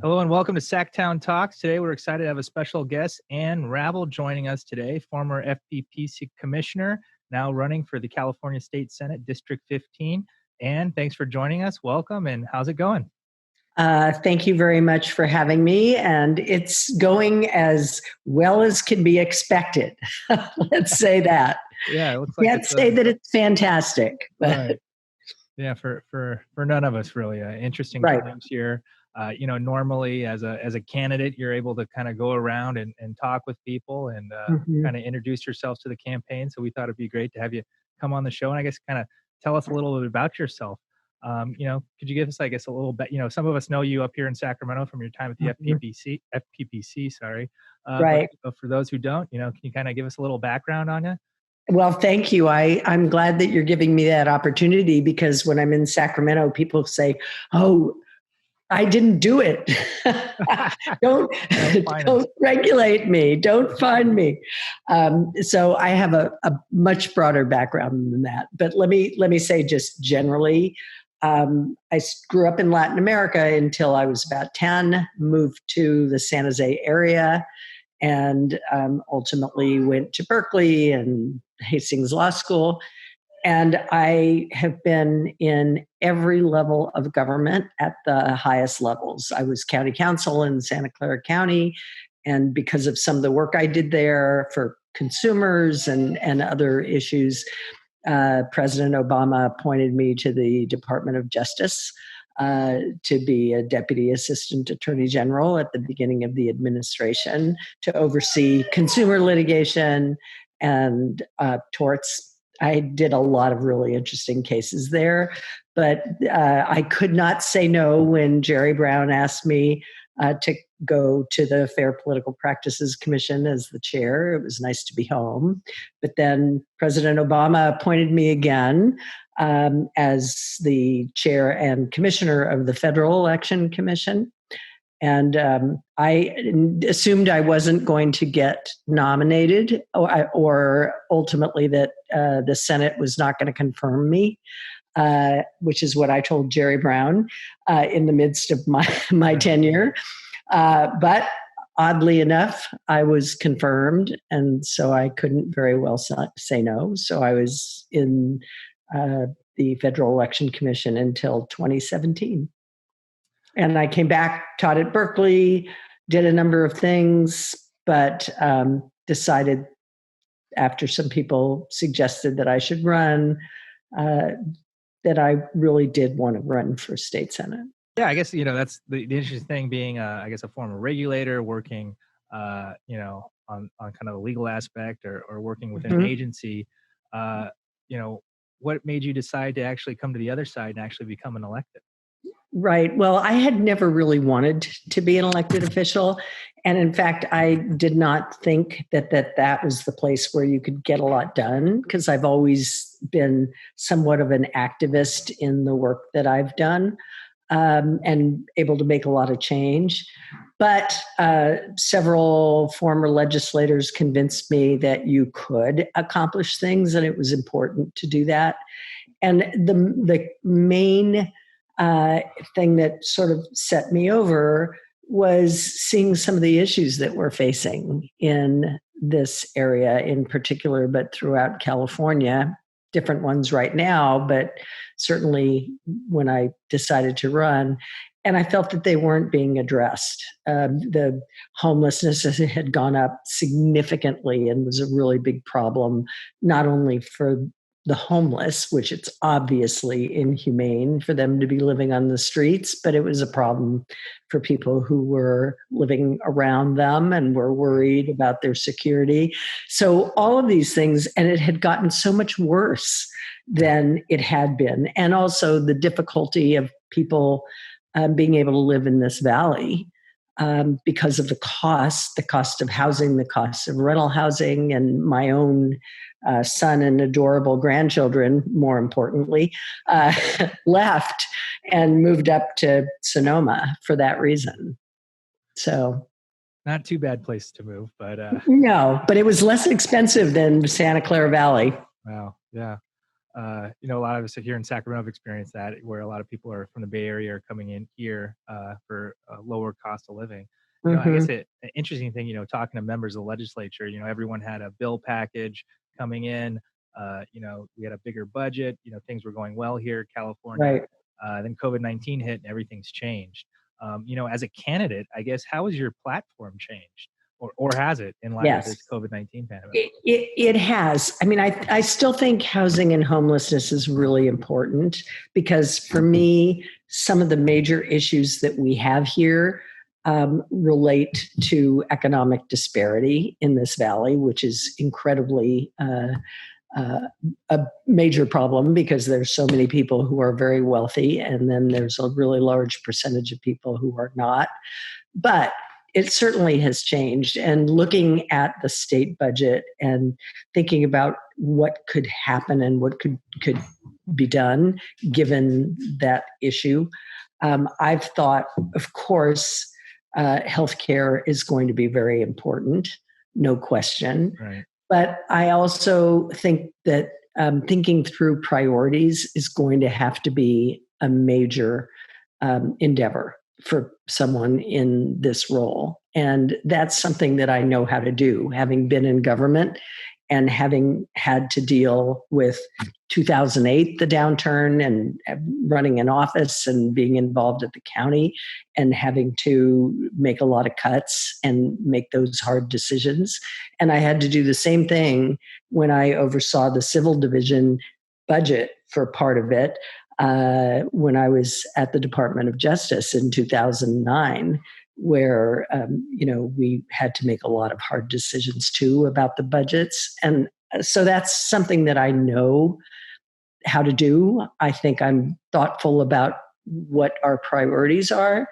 Hello and welcome to Sacktown Talks. Today we're excited to have a special guest, Ann Ravel, joining us today, former FPPC commissioner, now running for the California State Senate District 15. Ann, thanks for joining us. Welcome, and how's it going? Thank you very much for having me, and it's going as well as can be expected. Let's say that. Yeah, it looks like Can't say that it's fantastic, but right. Yeah, for none of us really. Interesting Right. times here. Normally as a candidate, you're able to kind of go around and talk with people and kind of introduce yourself to the campaign. So we thought it'd be great to have you come on the show and I guess kind of tell us a little bit about yourself. Could you give us, I guess, a little bit, some of us know you up here in Sacramento from your time at the FPPC, sorry. Right. But for those who don't, can you kind of give us a little background on you? Well, thank you. I'm glad that you're giving me that opportunity because when I'm in Sacramento, people say, "Oh, I didn't do it. don't regulate me. Don't find me." So I have a much broader background than that. But let me say just generally, I grew up in Latin America until I was about 10, moved to the San Jose area, and ultimately went to Berkeley and Hastings Law School. And I have been in every level of government at the highest levels. I was county council in Santa Clara County. And because of some of the work I did there for consumers and other issues, President Obama appointed me to the Department of Justice to be a Deputy Assistant Attorney General at the beginning of the administration to oversee consumer litigation and torts. I did a lot of really interesting cases there, but I could not say no when Jerry Brown asked me to go to the Fair Political Practices Commission as the chair. It was nice to be home. But then President Obama appointed me again as the chair and commissioner of the Federal Election Commission. And I assumed I wasn't going to get nominated or ultimately that the Senate was not going to confirm me, which is what I told Jerry Brown in the midst of my tenure. But oddly enough, I was confirmed, and so I couldn't very well say no. So I was in the Federal Election Commission until 2017. And I came back, taught at Berkeley, did a number of things, but decided after some people suggested that I should run, that I really did want to run for state senate. Yeah, I guess, that's the interesting thing being, I guess, a former regulator working, on kind of the legal aspect or working within an agency. What made you decide to actually come to the other side and actually become an elected? Right. Well, I had never really wanted to be an elected official. And in fact, I did not think that was the place where you could get a lot done because I've always been somewhat of an activist in the work that I've done and able to make a lot of change. But several former legislators convinced me that you could accomplish things and it was important to do that. And the main thing that sort of set me over was seeing some of the issues that we're facing in this area in particular, but throughout California, different ones right now, but certainly when I decided to run. And I felt that they weren't being addressed. The homelessness had gone up significantly and was a really big problem, not only for the homeless, which it's obviously inhumane for them to be living on the streets, but it was a problem for people who were living around them and were worried about their security. So all of these things, and it had gotten so much worse than it had been. And also the difficulty of people being able to live in this valley because of the cost of housing, the cost of rental housing, and my own son and adorable grandchildren, more importantly, left and moved up to Sonoma for that reason. So, not too bad place to move, but no, but it was less expensive than Santa Clara Valley. Wow, yeah. a lot of us here in Sacramento have experienced that, where a lot of people are from the Bay Area are coming in here for a lower cost of living. I guess an interesting thing, talking to members of the legislature, everyone had a bill package coming in. We had a bigger budget. Things were going well here, California. Right. Then COVID-19 hit and everything's changed. As a candidate, I guess, how has your platform changed? Or has it in light of this COVID-19 pandemic? It has. I mean, I still think housing and homelessness is really important because for me, some of the major issues that we have here relate to economic disparity in this valley, which is incredibly a major problem because there's so many people who are very wealthy, and then there's a really large percentage of people who are not. But it certainly has changed. And looking at the state budget and thinking about what could happen and what could be done given that issue, I've thought, of course, healthcare is going to be very important, no question. Right. But I also think that thinking through priorities is going to have to be a major endeavor for someone in this role. And that's something that I know how to do, having been in government and having had to deal with 2008, the downturn, and running an office and being involved at the county and having to make a lot of cuts and make those hard decisions. And I had to do the same thing when I oversaw the civil division budget for part of it. When I was at the Department of Justice in 2009, where, we had to make a lot of hard decisions too about the budgets. And so that's something that I know how to do. I think I'm thoughtful about what our priorities are.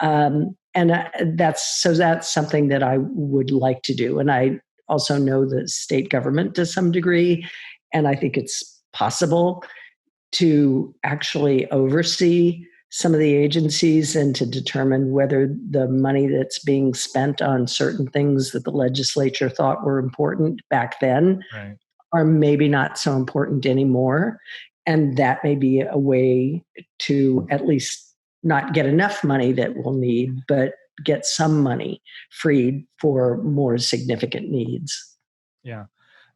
And that's something that I would like to do. And I also know the state government to some degree, and I think it's possible to actually oversee some of the agencies and to determine whether the money that's being spent on certain things that the legislature thought were important back then right. are maybe not so important anymore. And that may be a way to at least not get enough money that we'll need, but get some money freed for more significant needs. Yeah.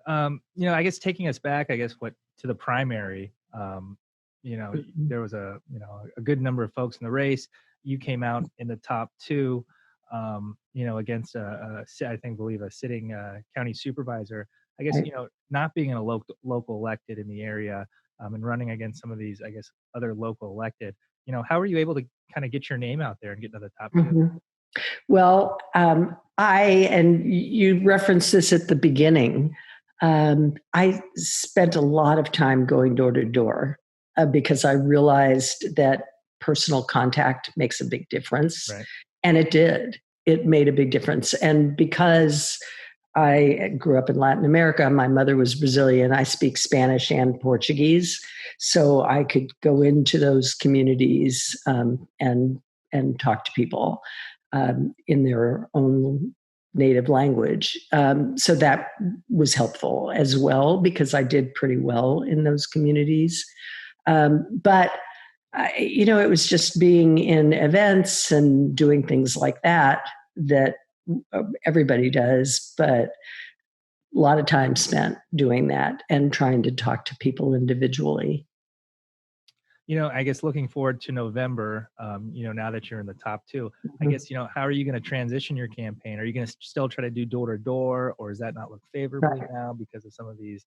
I guess taking us back, to the primary, there was a good number of folks in the race. You came out in the top two, against a sitting county supervisor. I guess, not being a local elected in the area and running against some of these, other local elected, how were you able to kind of get your name out there and get to the top two? Mm-hmm. Well, and you referenced this at the beginning, I spent a lot of time going door to door because I realized that personal contact makes a big difference. Right. And it did. It made a big difference. And because I grew up in Latin America, my mother was Brazilian, I speak Spanish and Portuguese. So I could go into those communities and talk to people in their own native language. So that was helpful as well because I did pretty well in those communities. But it was just being in events and doing things like that everybody does, but a lot of time spent doing that and trying to talk to people individually. I guess looking forward to November, now that you're in the top two, I guess, how are you going to transition your campaign? Are you going to still try to do door to door, or does that not look favorably now because of some of these,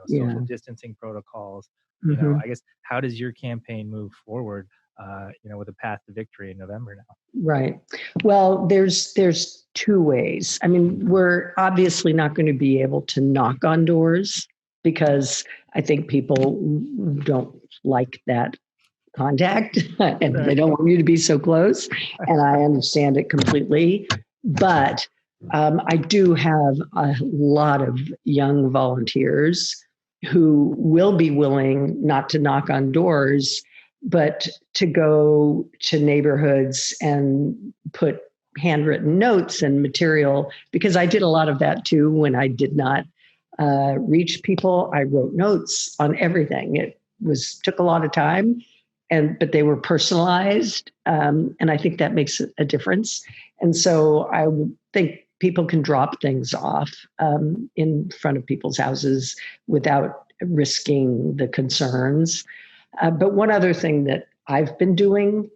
social distancing protocols? I guess, how does your campaign move forward, with a path to victory in November now? Right. Well, there's two ways. I mean, we're obviously not going to be able to knock on doors because I think people don't like that contact and they don't want you to be so close. And I understand it completely. But I do have a lot of young volunteers who will be willing not to knock on doors, but to go to neighborhoods and put handwritten notes and material, because I did a lot of that too when I did not reach people. I wrote notes on everything. It took a lot of time, but they were personalized, and I think that makes a difference. And so I would think people can drop things off in front of people's houses without risking the concerns. But one other thing that I've been doing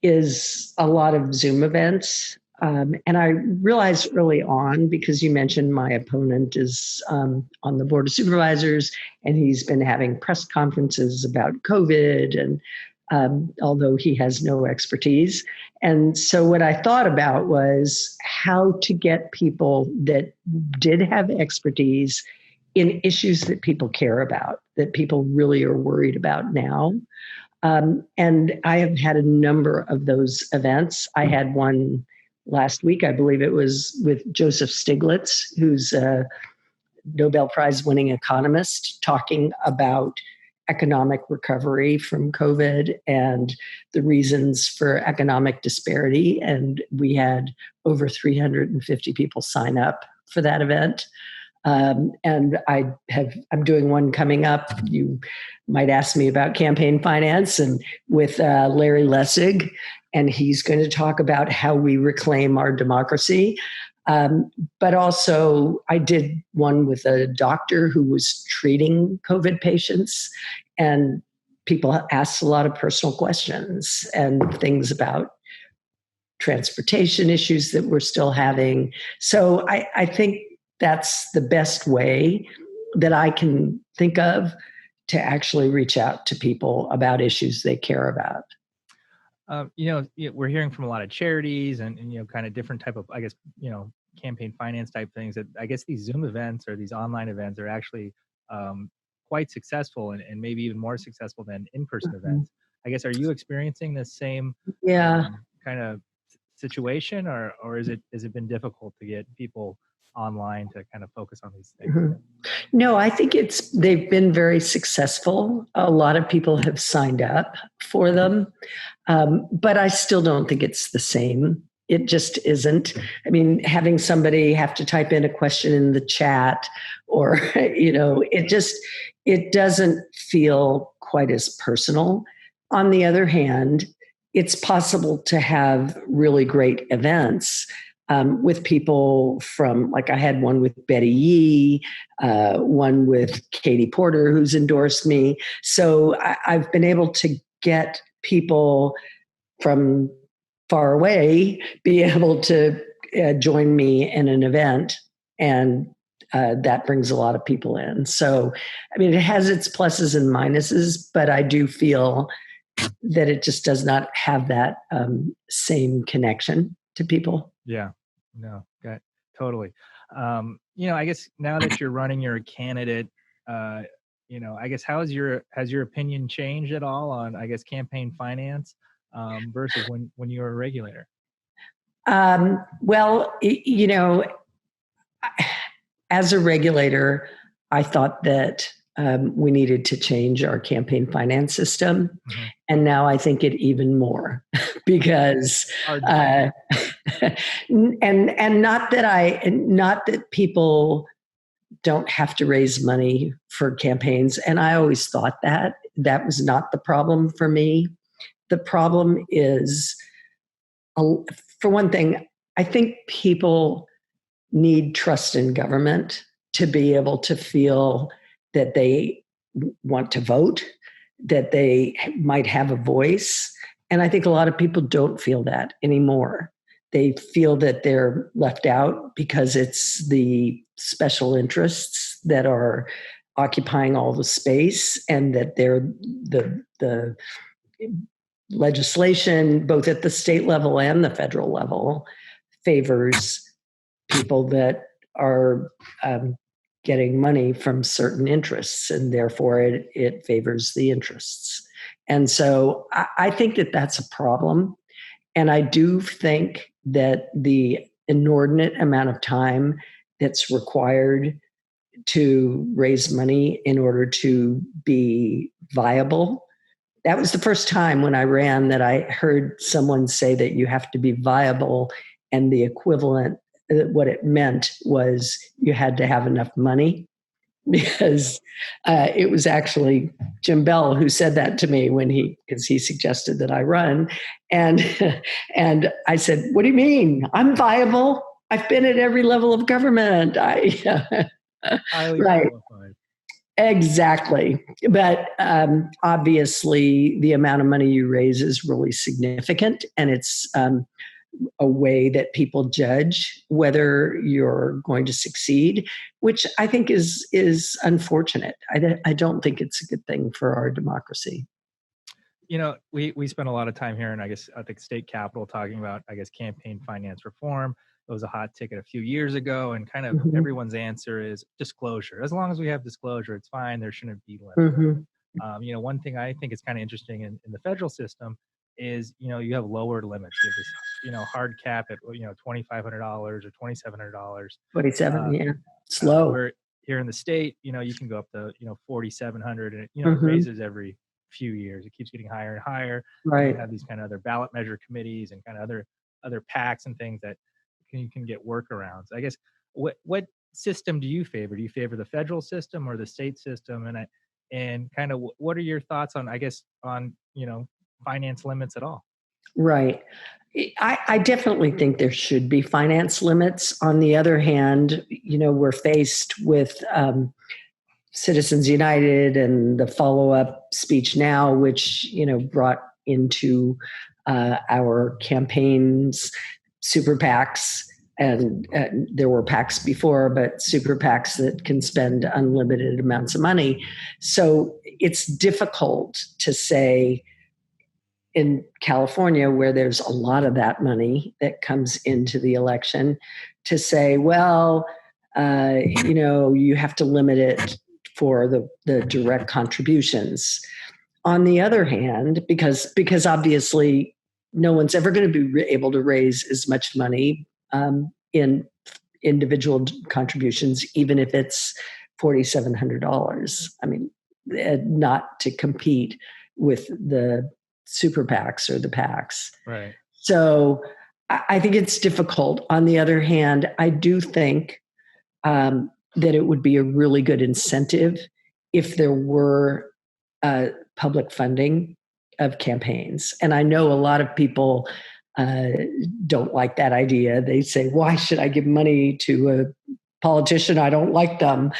is a lot of Zoom events. And I realized early on, because you mentioned my opponent is on the Board of Supervisors, and he's been having press conferences about COVID, and although he has no expertise. And so what I thought about was how to get people that did have expertise in issues that people care about, that people really are worried about now. And I have had a number of those events. I had one last week, I believe it was with Joseph Stiglitz, who's a Nobel Prize winning economist, talking about economic recovery from COVID and the reasons for economic disparity. And we had over 350 people sign up for that event. And I'm doing one coming up. You might ask me about campaign finance, and with Larry Lessig, and he's going to talk about how we reclaim our democracy. But also I did one with a doctor who was treating COVID patients, and people asked a lot of personal questions and things about transportation issues that we're still having. So I think that's the best way that I can think of to actually reach out to people about issues they care about. We're hearing from a lot of charities and kind of different type of, I guess, campaign finance type things, that I guess these Zoom events or these online events are actually quite successful and maybe even more successful than in-person events. I guess, are you experiencing the same kind of situation, or has it been difficult to get people online to kind of focus on these things? No, I think they've been very successful. A lot of people have signed up for them, but I still don't think it's the same. It just isn't. I mean, having somebody have to type in a question in the chat, or it doesn't feel quite as personal. On the other hand, it's possible to have really great events with people from, like I had one with Betty Yee, one with Katie Porter, who's endorsed me. So I've been able to get people from far away be able to join me in an event, and that brings a lot of people in. So, I mean, it has its pluses and minuses, but I do feel that it just does not have that same connection to people. Yeah, no, got totally. I guess now that you're running, you're a candidate. I guess has your opinion changed at all on, I guess, campaign finance versus when you were a regulator? Well, as a regulator, I thought that we needed to change our campaign finance system. Mm-hmm. And now I think it even more because, and not that people don't have to raise money for campaigns. And I always thought that was not the problem for me. The problem is, for one thing, I think people need trust in government to be able to feel that they want to vote, that they might have a voice. And I think a lot of people don't feel that anymore. They feel that they're left out because it's the special interests that are occupying all the space, and that they're the legislation, both at the state level and the federal level, favors people that are getting money from certain interests, and therefore it favors the interests. And so I think that that's a problem. And I do think that the inordinate amount of time that's required to raise money in order to be viable, that was the first time when I ran that I heard someone say that you have to be viable, and the equivalent, what it meant was you had to have enough money. because it was actually Jim Bell who said that to me because he suggested that I run. And, and I said, what do you mean? I'm viable. I've been at every level of government. Highly right. qualified. Exactly. But obviously, the amount of money you raise is really significant. And it's a way that people judge whether you're going to succeed, which I think is unfortunate. I don't think it's a good thing for our democracy. We spent a lot of time here, and I guess at the state capitol talking about, I guess, campaign finance reform. It was a hot ticket a few years ago, and kind of everyone's answer is disclosure. As long as we have disclosure, it's fine. There shouldn't be limits. One thing I think is kind of interesting in the federal system is, you have lower limits. You have this, hard cap at, $2,500 or $2,700. 27, yeah. Slow. Where here in the state, you can go up to, $4,700, and it raises every few years. It keeps getting higher and higher. Right. You have these kind of other ballot measure committees and kind of other PACs and things that you can get workarounds. I guess what system do you favor? Do you favor the federal system or the state system? And kind of what are your thoughts on, I guess, on finance limits at all? Right. I definitely think there should be finance limits. On the other hand, we're faced with Citizens United and the follow-up Speech Now, which brought into our campaigns super PACs, and there were PACs before, but super PACs that can spend unlimited amounts of money. So it's difficult to say in California, where there's a lot of that money that comes into the election, to say, well, you have to limit it for the direct contributions. On the other hand, because obviously no one's ever going to be able to raise as much money in individual contributions, even if it's $4,700. I mean, not to compete with the super PACs or the PACs. Right. So I think it's difficult. On the other hand, I do think that it would be a really good incentive if there were public funding of campaigns. And I know a lot of people don't like that idea. They say, why should I give money to a politician? I don't like them.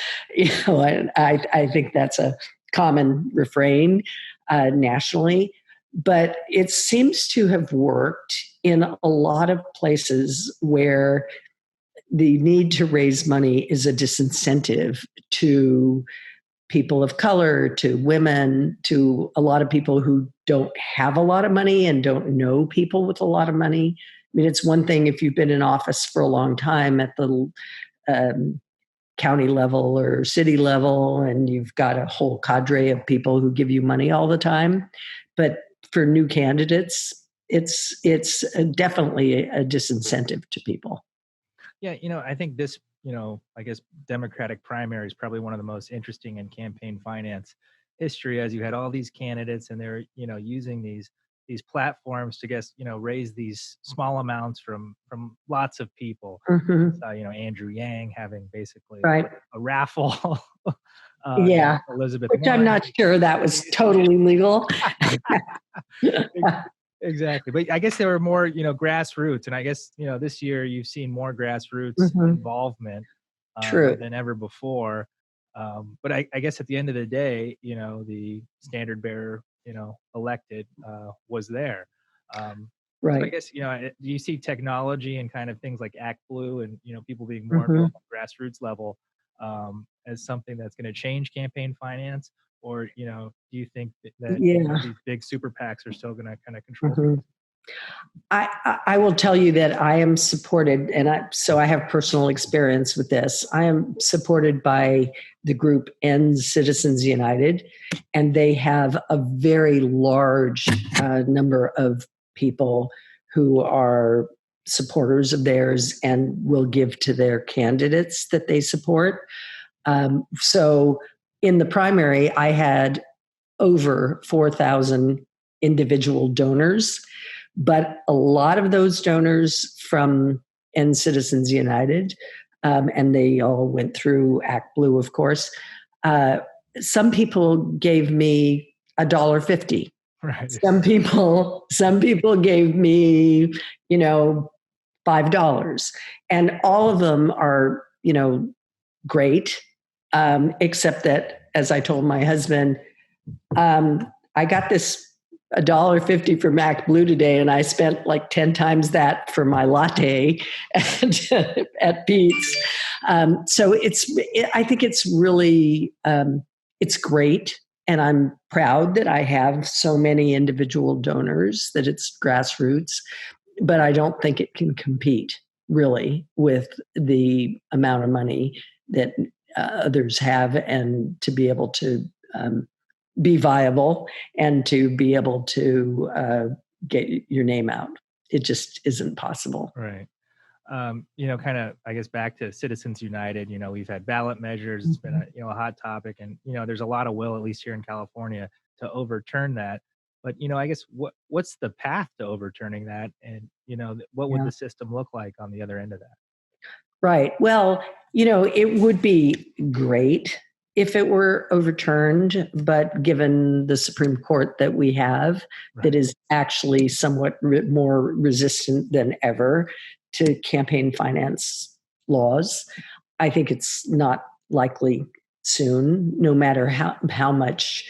And I think that's a common refrain nationally. But it seems to have worked in a lot of places where the need to raise money is a disincentive to people of color, to women, to a lot of people who don't have a lot of money and don't know people with a lot of money. I mean, it's one thing if you've been in office for a long time at the county level or city level, and you've got a whole cadre of people who give you money all the time. But for new candidates, it's definitely a disincentive to people. Yeah, I think this, I guess Democratic primary is probably one of the most interesting in campaign finance history, as you had all these candidates and they're, using these platforms to raise these small amounts from lots of people. Andrew Yang having basically a raffle. Yeah, Elizabeth which Warren. I'm not sure that was totally legal. Exactly. But I guess there were more, grassroots. And I guess, this year you've seen more grassroots involvement than ever before. But I guess at the end of the day, the standard bearer, elected was there. Right. So I guess, do you see technology and kind of things like Act Blue and, people being more involved at grassroots level as something that's going to change campaign finance? Or, do you think that these big super PACs are still going to kind of control things? I will tell you that I am supported, and so I have personal experience with this. I am supported by the group End Citizens United, and they have a very large number of people who are supporters of theirs and will give to their candidates that they support. So in the primary, I had over 4,000 individual donors, but a lot of those donors from End Citizens United, and they all went through Act Blue, of course, Some people gave me $1.50. Right. Some people gave me, $5, and all of them are, great, except that, as I told my husband, I got this $1.50 for Mac Blue today, and I spent like 10 times that for my latte at Pete's. So I think it's really, it's great. And I'm proud that I have so many individual donors, that it's grassroots, but I don't think it can compete really with the amount of money that others have, and to be able to be viable and to be able to get your name out. It just isn't possible. Right. Kind of, I guess, back to Citizens United, we've had ballot measures. It's been a hot topic, and, there's a lot of will, at least here in California, to overturn that. But, I guess what's the path to overturning that? And, what would the system look like on the other end of that? Right. Well, it would be great if it were overturned, but given the Supreme Court that we have, right, that is actually somewhat more resistant than ever to campaign finance laws, I think it's not likely soon, no matter how much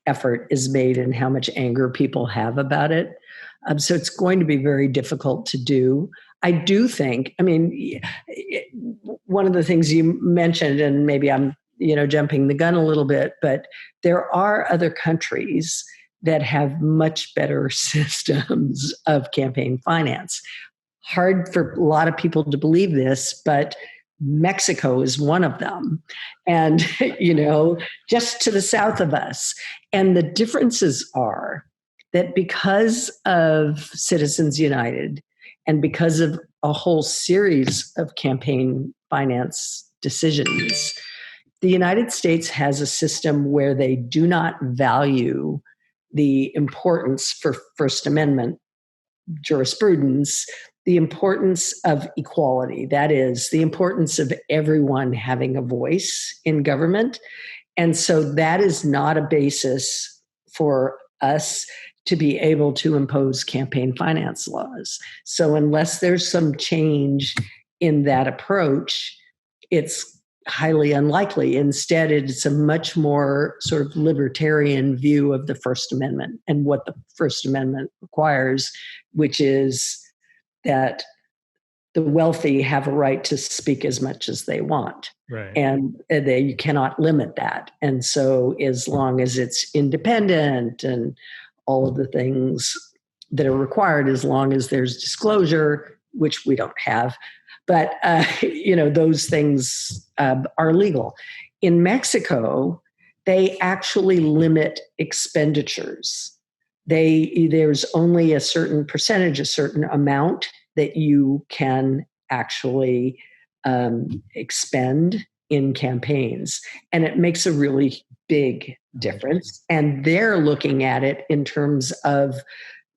effort is made and how much anger people have about it. So it's going to be very difficult to do. I do think, one of the things you mentioned, and maybe I'm, jumping the gun a little bit, but there are other countries that have much better systems of campaign finance. Hard for a lot of people to believe this, but Mexico is one of them. And, just to the south of us. And the differences are that because of Citizens United, and because of a whole series of campaign finance decisions, the United States has a system where they do not value the importance for First Amendment jurisprudence, the importance of equality. That is, the importance of everyone having a voice in government. And so that is not a basis for us to be able to impose campaign finance laws. So unless there's some change in that approach, it's highly unlikely. Instead, it's a much more sort of libertarian view of the First Amendment and what the First Amendment requires, which is that the wealthy have a right to speak as much as they want. Right. And you cannot limit that. And so as long as it's independent and all of the things that are required, as long as there's disclosure, which we don't have, but those things are legal. In Mexico, they actually limit expenditures. There's only a certain percentage, a certain amount that you can actually expend in campaigns. And it makes a really big difference. And they're looking at it in terms of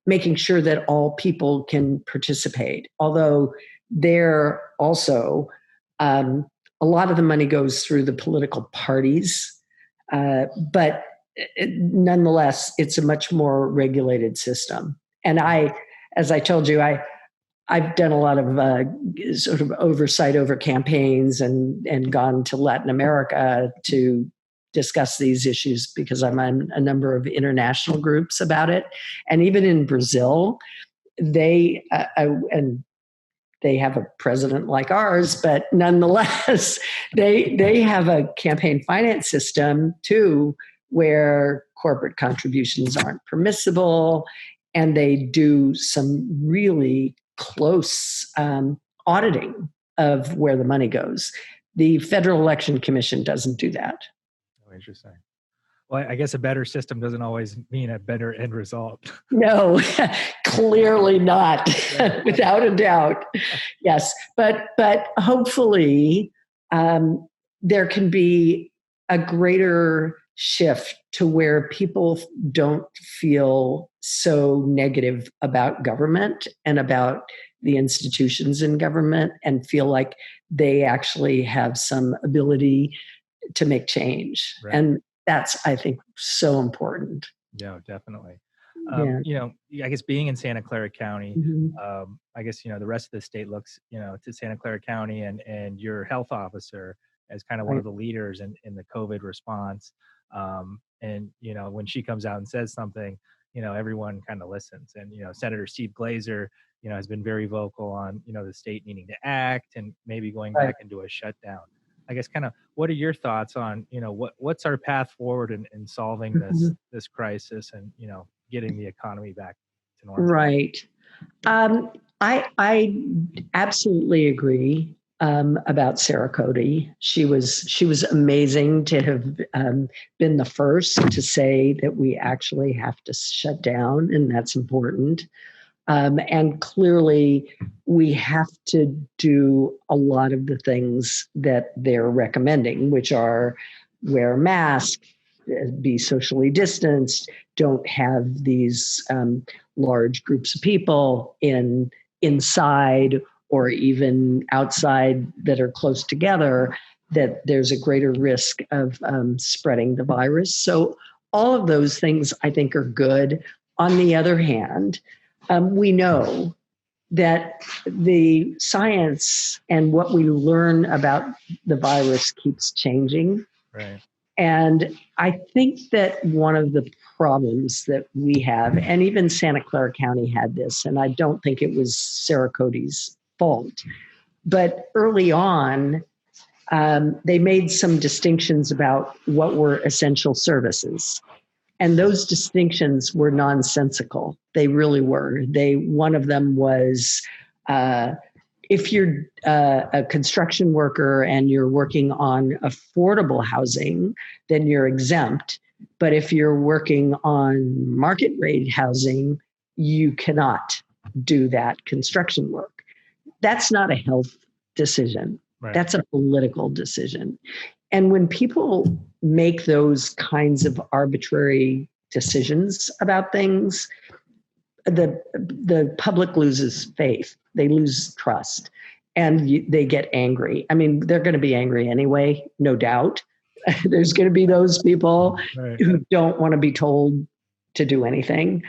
making sure that all people can participate. Although there also, a lot of the money goes through the political parties, but nonetheless, it's a much more regulated system. And as I told you, I've done a lot of sort of oversight over campaigns and gone to Latin America to discuss these issues because I'm on a number of international groups about it. And even in Brazil, they have a president like ours, but nonetheless, they have a campaign finance system too, where corporate contributions aren't permissible, and they do some really close auditing of where the money goes. The Federal Election Commission doesn't do that. Oh, interesting. Well, I guess a better system doesn't always mean a better end result. No, clearly not, without a doubt. Yes, but hopefully there can be a greater shift to where people don't feel so negative about government and about the institutions in government, and feel like they actually have some ability to make change. Right. And that's, I think, so important. Yeah, definitely. Yeah. I guess being in Santa Clara County, Mm-hmm. I guess, the rest of the state looks, to Santa Clara County and your health officer as kind of one Right. of the leaders in the COVID response. And, when she comes out and says something, everyone kind of listens. And, Senator Steve Glazer, has been very vocal on, the state needing to act and maybe going Right. back into a shutdown. I guess kind of what are your thoughts on, what's our path forward in solving this crisis and, getting the economy back to normal? Right. I absolutely agree about Sarah Cody. She was amazing to have been the first to say that we actually have to shut down, and that's important. And clearly, we have to do a lot of the things that they're recommending, which are wear a mask, be socially distanced, don't have these large groups of people inside or even outside that are close together, that there's a greater risk of spreading the virus. So all of those things I think are good. On the other hand, we know that the science and what we learn about the virus keeps changing. Right. And I think that one of the problems that we have, and even Santa Clara County had this, and I don't think it was Sarah Cody's fault, but early on, they made some distinctions about what were essential services. And those distinctions were nonsensical. They really were. One of them was if you're a construction worker and you're working on affordable housing, then you're exempt. But if you're working on market rate housing, you cannot do that construction work. That's not a health decision. Right. That's a political decision. And when people make those kinds of arbitrary decisions about things, the public loses faith. They lose trust, and they get angry. I mean, they're going to be angry anyway, no doubt. There's going to be those people who don't want to be told to do anything,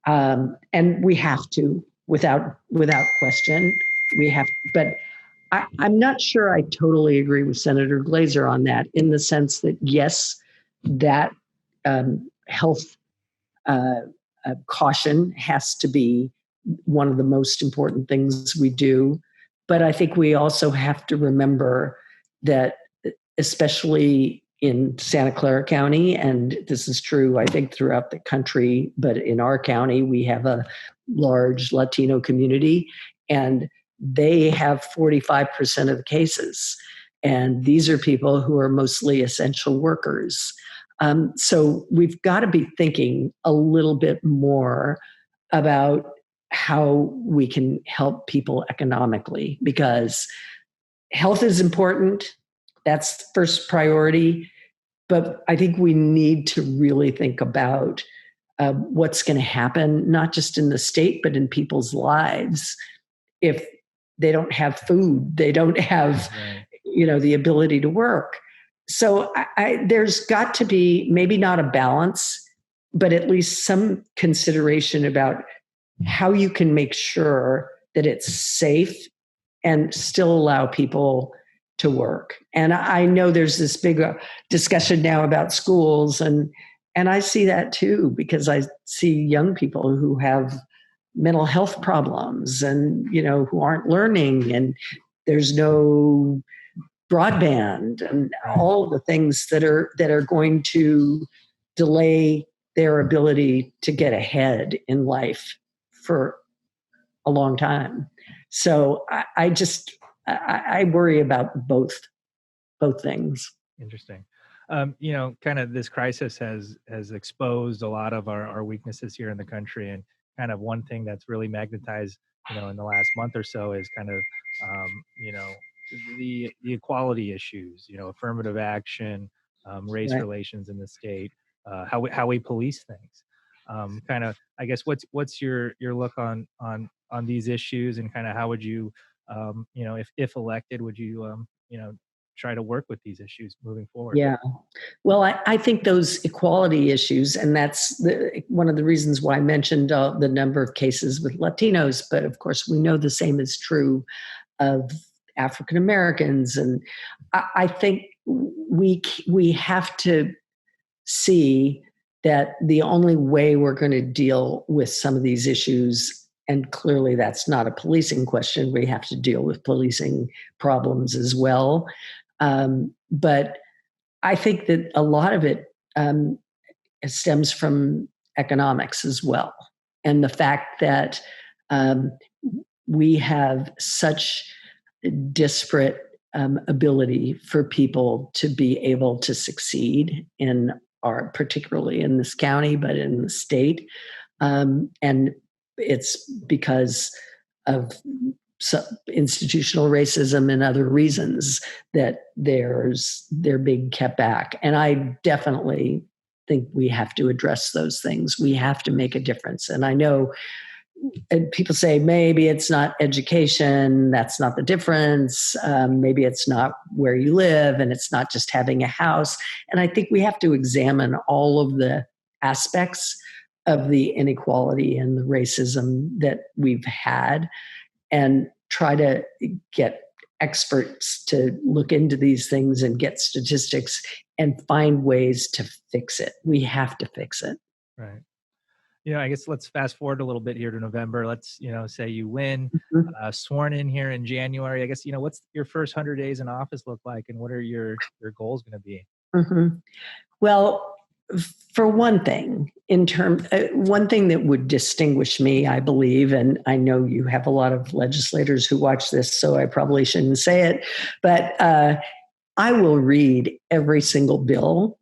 and we have to, without question, we have. But I'm not sure I totally agree with Senator Glazer on that, in the sense that, yes, that health caution has to be one of the most important things we do. But I think we also have to remember that, especially in Santa Clara County, and this is true, I think, throughout the country, but in our county, we have a large Latino community, and they have 45% of the cases. And these are people who are mostly essential workers. So we've got to be thinking a little bit more about how we can help people economically, because health is important. That's first priority. But I think we need to really think about what's going to happen, not just in the state, but in people's lives. If they don't have food, they don't have, the ability to work. So there's got to be maybe not a balance, but at least some consideration about how you can make sure that it's safe and still allow people to work. And I know there's this big discussion now about schools, and I see that too, because I see young people who have mental health problems and, who aren't learning, and there's no broadband and all the things that are going to delay their ability to get ahead in life for a long time. So I worry about both things. Interesting. Kind of this crisis has exposed a lot of our weaknesses here in the country, and kind of one thing that's really magnetized, in the last month or so is kind of, the equality issues, affirmative action, race relations in the state, how we police things. Kind of, I guess, what's your look on these issues, and kind of how would you, if elected, would you, try to work with these issues moving forward. Yeah. Well, I think those equality issues, and that's one of the reasons why I mentioned the number of cases with Latinos, but of course we know the same is true of African Americans. And I think we have to see that the only way we're going to deal with some of these issues, and clearly that's not a policing question, we have to deal with policing problems as well. But I think that a lot of it stems from economics as well. And the fact that we have such disparate ability for people to be able to succeed particularly in this county, but in the state. And it's because of institutional racism and other reasons that they're being kept back. And I definitely think we have to address those things. We have to make a difference. And I know people say maybe it's not education, that's not the difference. Maybe it's not where you live, and it's not just having a house. And I think we have to examine all of the aspects of the inequality and the racism that we've had, and try to get experts to look into these things and get statistics and find ways to fix it. We have to fix it. Right. I guess let's fast forward a little bit here to November. Let's, say you win, sworn in here in January. I guess, what's your first 100 days in office look like, and what are your goals going to be? Mm-hmm. Well, for one thing, one thing that would distinguish me, I believe, and I know you have a lot of legislators who watch this, so I probably shouldn't say it, but I will read every single bill.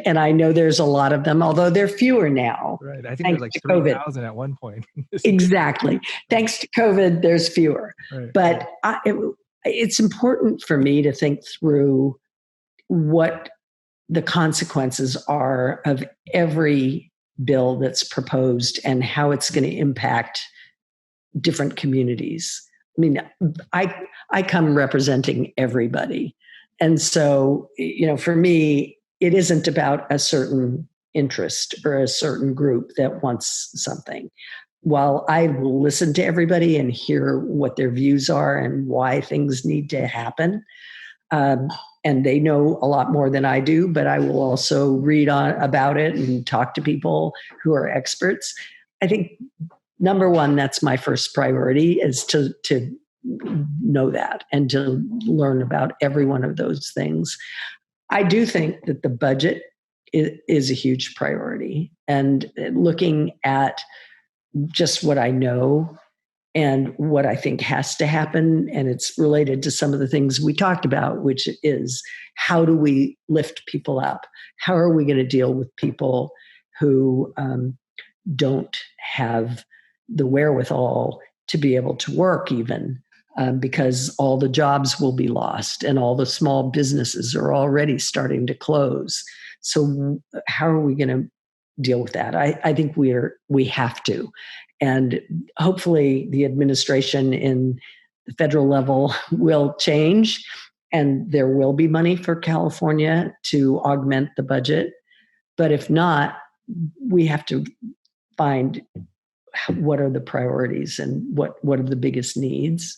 And I know there's a lot of them, although they're fewer now. Right. I think there's like 3,000 at one point. Exactly. Thanks to COVID, there's fewer. Right. But it's important for me to think through what the consequences are of every bill that's proposed and how it's going to impact different communities. I mean, I come representing everybody. And so, for me, it isn't about a certain interest or a certain group that wants something. While I will listen to everybody and hear what their views are and why things need to happen, and they know a lot more than I do, but I will also read about it and talk to people who are experts. I think, number one, that's my first priority, is to know that and to learn about every one of those things. I do think that the budget is a huge priority, and looking at just what I know and what I think has to happen. And it's related to some of the things we talked about, which is, how do we lift people up? How are we going to deal with people who don't have the wherewithal to be able to work even? Because all the jobs will be lost and all the small businesses are already starting to close. So how are we going to deal with that? I think we have to. And hopefully the administration in the federal level will change, and there will be money for California to augment the budget. But if not, we have to find what are the priorities and what are the biggest needs.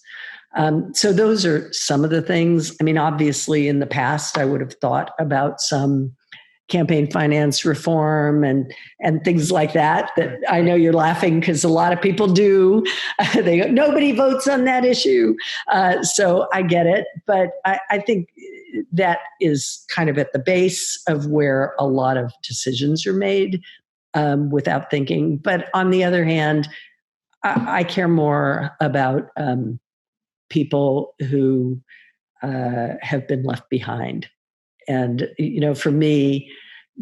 So those are some of the things. I mean, obviously in the past, I would have thought about some campaign finance reform and things like that I know you're laughing because a lot of people do. They go, nobody votes on that issue. So I get it. But I think that is kind of at the base of where a lot of decisions are made without thinking. But on the other hand, I care more about people who have been left behind. And, for me,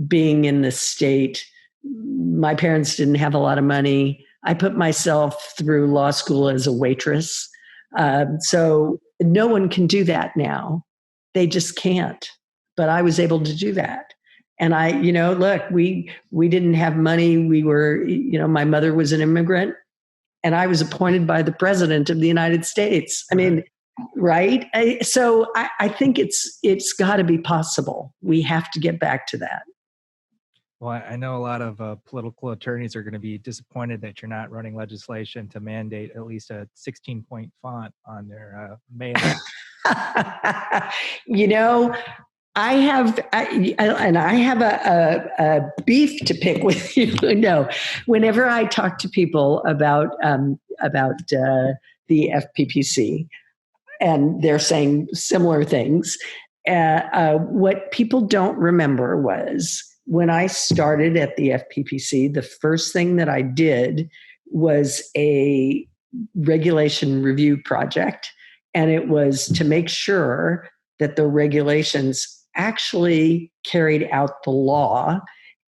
being in the state, my parents didn't have a lot of money. I put myself through law school as a waitress. So no one can do that now. They just can't. But I was able to do that. And look, we didn't have money. We were, my mother was an immigrant, and I was appointed by the president of the United States. I mean, Right. So I think it's got to be possible. We have to get back to that. Well, I know a lot of political attorneys are going to be disappointed that you're not running legislation to mandate at least a 16-point font on their mail. You know, I have a beef to pick with you. No, whenever I talk to people about the FPPC, and they're saying similar things, what people don't remember was when I started at the FPPC, the first thing that I did was a regulation review project, and it was to make sure that the regulations actually carried out the law,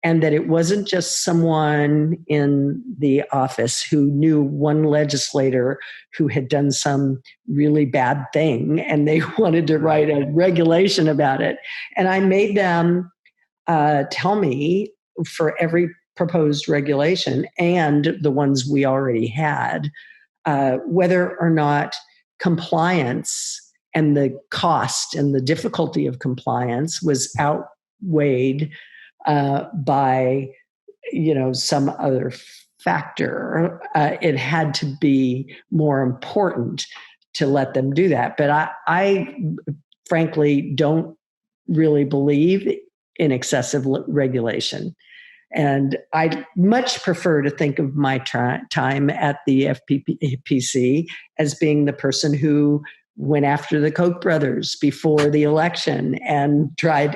and that it wasn't just someone in the office who knew one legislator who had done some really bad thing and they wanted to write a regulation about it. And I made them tell me for every proposed regulation and the ones we already had, whether or not compliance and the cost and the difficulty of compliance was outweighed by, some other factor. It had to be more important to let them do that. But I frankly don't really believe in excessive regulation. And I much prefer to think of my time at the FPPC as being the person who went after the Koch brothers before the election and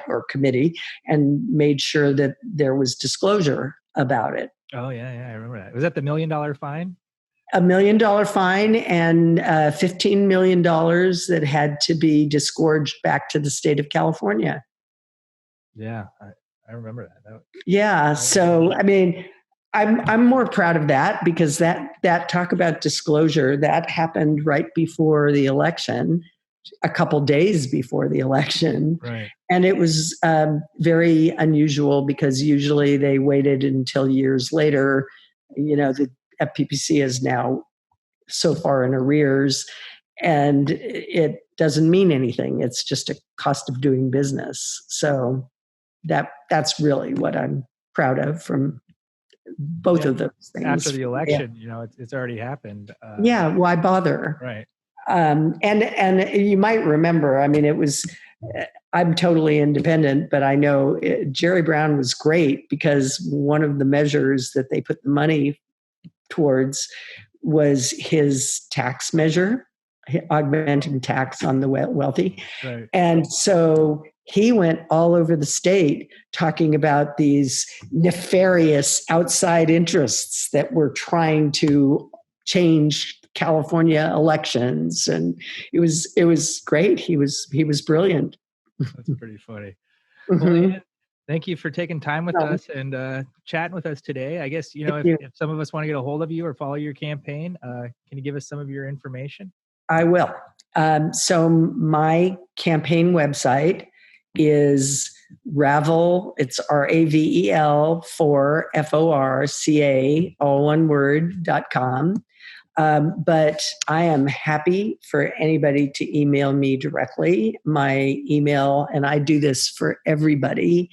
or committee, and made sure that there was disclosure about it. Oh, yeah, I remember that. Was that the $1 million fine? $1 million fine and $15 million that had to be disgorged back to the state of California. Yeah, I remember that. Yeah. So, I mean, I'm more proud of that because that talk about disclosure, that happened right before the election, a couple days before the election. Right. And it was very unusual because usually they waited until years later. The FPPC is now so far in arrears, and it doesn't mean anything. It's just a cost of doing business. So that's really what I'm proud of from both of those things. After the election, it's already happened. Why bother? Right. And you might remember, I mean, it was, I'm totally independent, but I know Jerry Brown was great because one of the measures that they put the money towards was his tax measure, augmenting tax on the wealthy. Right. And so he went all over the state talking about these nefarious outside interests that were trying to change California elections, and it was great. He was brilliant. That's pretty funny. Mm-hmm. Well, thank you for taking time with us and chatting with us today. I guess if some of us want to get a hold of you or follow your campaign, can you give us some of your information? I will. So my campaign website is Ravel. It's RAVEL for FORCA, all one word, .com. But I am happy for anybody to email me directly. My email, and I do this for everybody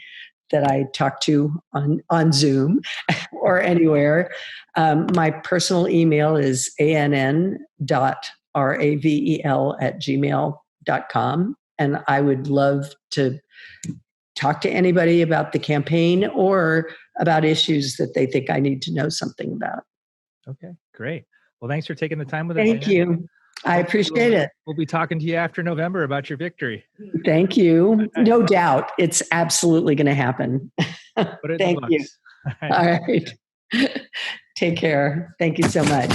that I talk to on Zoom or anywhere. My personal email is ann.ravel@gmail.com. And I would love to talk to anybody about the campaign or about issues that they think I need to know something about. Okay, great. Well, thanks for taking the time with us. Thank you. I appreciate it. We'll be talking to you after November about your victory. Thank you. No doubt. It's absolutely going to happen. Thank you. All right. Take care. Thank you so much.